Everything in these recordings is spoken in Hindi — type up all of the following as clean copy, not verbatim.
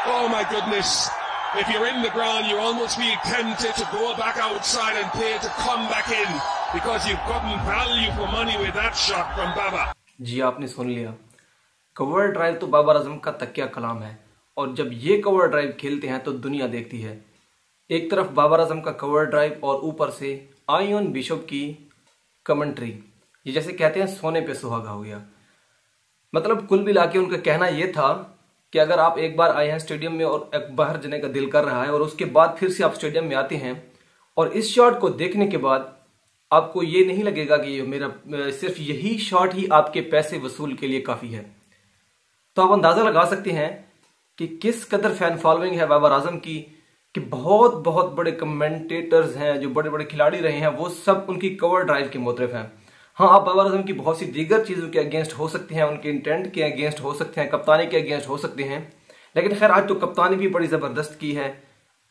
Oh my goodness. If you're in the ground, you almost feel tempted to go back outside and pay to come back in because you've gotten value for money with that shot from Baba. जी आपने सुन लिया, कवर ड्राइव तो बाबर आजम का तकिया कलाम है और जब ये कवर ड्राइव खेलते हैं तो दुनिया देखती है। एक तरफ बाबर आजम का कवर ड्राइव और ऊपर से आयन बिशप की कमेंट्री, ये जैसे कहते हैं सोने पे सुहागा हो गया। मतलब कुल मिला के उनका कहना यह था कि अगर आप एक बार आए हैं स्टेडियम में और एक बाहर जाने का दिल कर रहा है और उसके बाद फिर से आप स्टेडियम में आते हैं और इस शॉट को देखने के बाद आपको ये नहीं लगेगा कि मेरा सिर्फ यही शॉट ही आपके पैसे वसूल के लिए काफी है, तो आप अंदाजा लगा सकते हैं कि किस कदर फैन फॉलोइंग है बाबर आजम की, कि बहुत बहुत बड़े कमेंटेटर्स हैं, जो बड़े बड़े खिलाड़ी रहे हैं, वो सब उनकी कवर ड्राइव के मुतरिफ हैं। हाँ, आप बाबर आजम की बहुत सी दीगर चीजों के अगेंस्ट हो सकते हैं, उनके इंटेंट के अगेंस्ट हो सकते हैं, कप्तानी के अगेंस्ट हो सकते हैं, लेकिन खैर आज तो कप्तानी भी बड़ी जबरदस्त की है।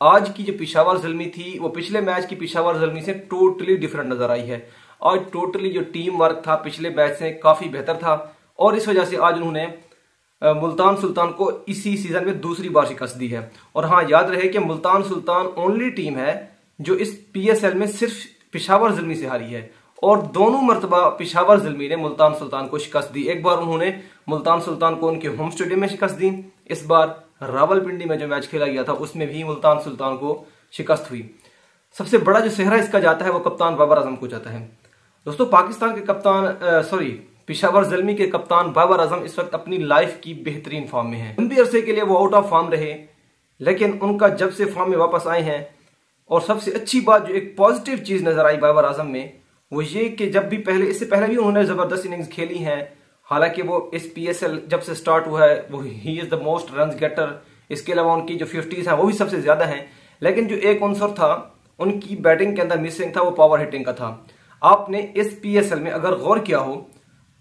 आज की जो पेशावर ज़ुल्मी थी वो पिछले मैच की पेशावर ज़ुल्मी से टोटली डिफरेंट नजर आई है। आज टोटली जो टीम वर्क था पिछले मैच से काफी बेहतर था और इस वजह से आज उन्होंने मुल्तान सुल्तान को इसी सीजन में दूसरी बार शिकस्त दी है। और हाँ, याद रहे कि मुल्तान सुल्तान ओनली टीम है जो इस PSL में सिर्फ पेशावर ज़ुल्मी से हारी है और दोनों मरतबा पेशावर ज़ुल्मी ने मुल्तान सुल्तान को शिकस्त दी। एक बार उन्होंने मुल्तान सुल्तान को उनके होम स्टेडियम में शिकस्त दी, इस बार रावलपिंडी में जो मैच खेला गया था उसमें भी मुल्तान सुल्तान को शिकस्त हुई। सबसे बड़ा जो सेहरा इसका जाता है वो कप्तान बाबर आजम को जाता है। दोस्तों, पाकिस्तान के कप्तान पेशावर ज़ुल्मी के कप्तान बाबर आजम इस वक्त अपनी लाइफ की बेहतरीन फॉर्म में हैं। लंबे अरसे के लिए वो आउट ऑफ फॉर्म रहे, लेकिन उनका जब से फॉर्म में वापस आए हैं, और सबसे अच्छी बात जो एक पॉजिटिव चीज नजर आई बाबर आजम में वो ये कि जब भी इससे पहले भी उन्होंने जबरदस्त इनिंग्स खेली हैं। हालांकि वो इस PSL जब से स्टार्ट हुआ है वो he is the most run getter, इसके अलावा उनकी जो 50s हैं वो भी सबसे ज्यादा हैं, लेकिन जो एक अंसर था उनकी बैटिंग के अंदर मिसिंग था वो पावर हिटिंग का था। आपने इस PSL में अगर गौर किया हो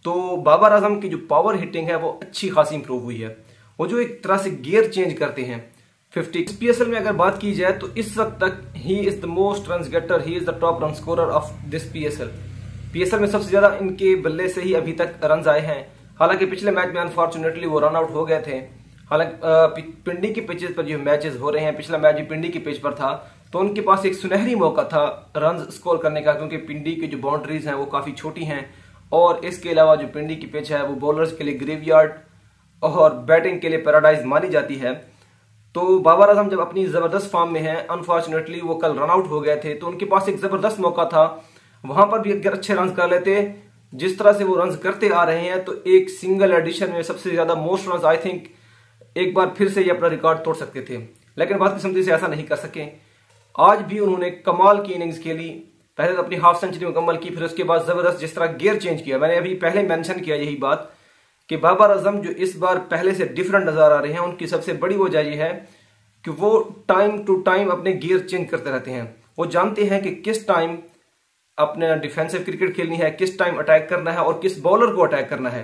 तो बाबर आजम की जो पावर हिटिंग है वो अच्छी खासी इंप्रूव हुई है। वो जो एक तरह से गियर चेंज करते हैं 50 PSL में अगर बात की जाए तो इस वक्त तक he is the most run getter, he is the top run scorer of this PSL में सबसे ज्यादा इनके बल्ले से ही अभी तक रन आए हैं। हालांकि पिछले मैच में अनफॉर्चुनेटली वो रन आउट हो गए थे। हालांकि पिंडी की पिचेस पर जो मैचेस हो रहे हैं, पिछला मैच भी पिंडी की पिच पर था, तो उनके पास एक सुनहरी मौका था रन स्कोर करने का, क्योंकि पिंडी की जो बाउंड्रीज हैं वो काफी छोटी हैं और इसके अलावा जो पिंडी की पिच है वो बॉलर्स के लिए ग्रेवयार्ड और बैटिंग के लिए पैराडाइज मानी जाती है। तो बाबर आजम जब अपनी जबरदस्त फॉर्म में है, अनफॉर्चुनेटली वो कल रन आउट हो गए थे, तो उनके पास एक जबरदस्त मौका था, वहां पर भी अगर अच्छे रन कर लेते जिस तरह से वो रन करते आ रहे हैं तो एक सिंगल एडिशन में सबसे ज्यादा मोस्ट रन आई थिंक एक बार फिर से ये अपना रिकॉर्ड तोड़ सकते थे, लेकिन बदकिस्मती से ऐसा नहीं कर सके। आज भी उन्होंने कमाल की इनिंग्स खेली, पहले तो अपनी हाफ सेंचुरी मुकम्मल की, फिर उसके बाद जबरदस्त जिस तरह गियर चेंज किया। मैंने अभी पहले मेंशन किया यही बात कि बाबर आजम जो इस बार पहले से डिफरेंट नजर आ रहे हैं, उनकी सबसे बड़ी वजह यह है कि वो टाइम टू टाइम अपने गियर चेंज करते रहते हैं। वो जानते हैं कि किस टाइम अपने डिफेंसिव क्रिकेट खेलनी है, किस टाइम अटैक करना है और किस बॉलर को अटैक करना है,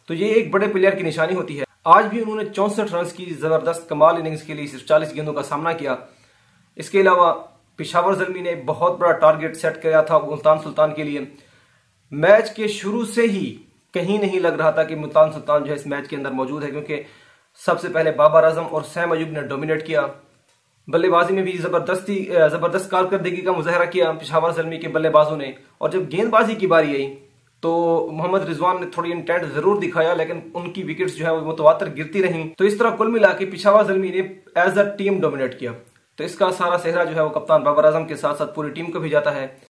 तो ये एक बड़े प्लेयर की निशानी होती है। आज भी उन्होंने 64 रन की जबरदस्त कमाल इनिंग्स के लिए सिर्फ 40 गेंदों का सामना किया। इसके अलावा पेशावर ज़ुल्मी ने बहुत बड़ा टारगेट सेट किया था मुल्तान सुल्तान के लिए। मैच के शुरू से ही कहीं नहीं लग रहा था कि मुल्तान सुल्तान जो है इस मैच के अंदर मौजूद है, क्योंकि सबसे पहले बाबर आजम और सैम अयूब ने डोमिनेट किया। बल्लेबाजी में भी जबरदस्त कारकर्दगी का मुजाहरा किया पेशावर ज़ुल्मी के बल्लेबाजों ने, और जब गेंदबाजी की बारी आई तो मोहम्मद रिजवान ने थोड़ी इंटेंट जरूर दिखाया, लेकिन उनकी विकेट्स जो है वो मुतवातर गिरती रहीं। तो इस तरह कुल मिला के पेशावर ज़ुल्मी ने एज अ टीम डोमिनेट किया। तो इसका सारा सेहरा जो है वो कप्तान बाबर आजम के साथ साथ पूरी टीम को भी जाता है।